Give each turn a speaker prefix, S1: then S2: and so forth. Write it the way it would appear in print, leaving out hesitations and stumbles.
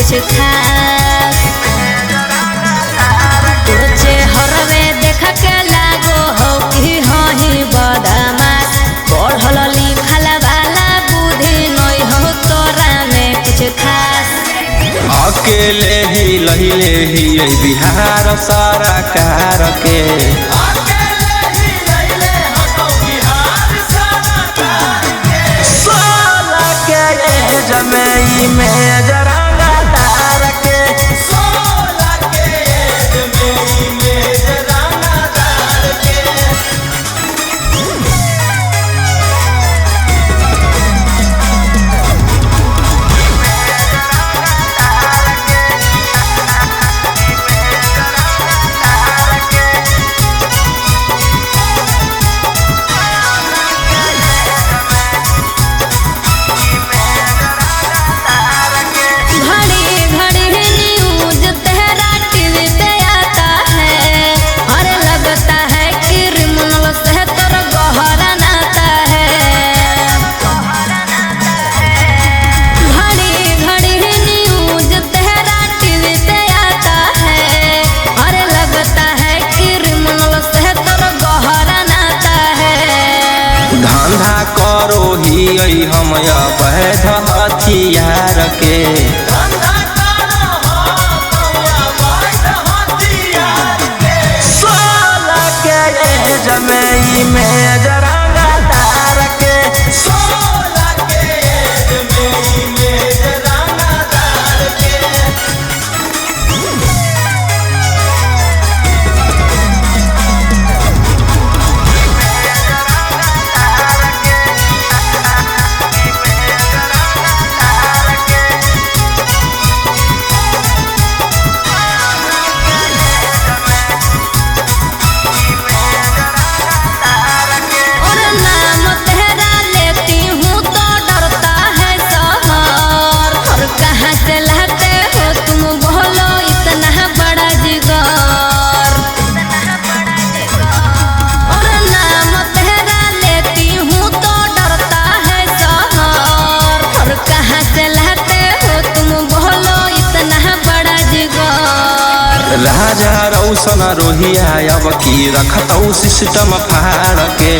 S1: कुछ खास तुझे हरवे देख के लागो हो कि हही बदमाश पढ़ल लिखल वाला बुद्धि नहीं हो तोरा में कुछ खास
S2: अकेले ही लहिले ही बिहार सरकार के जमई में जरांगा तार के 16 के जमई में जरांगा तार के करो ही हम अवैध हथियार के सोलह के जमई में जरांगा तार के 16 के जमई में जरांगा तार के राजा रौशन रोहिया अब की रखतौ सिस्टम फाड़ के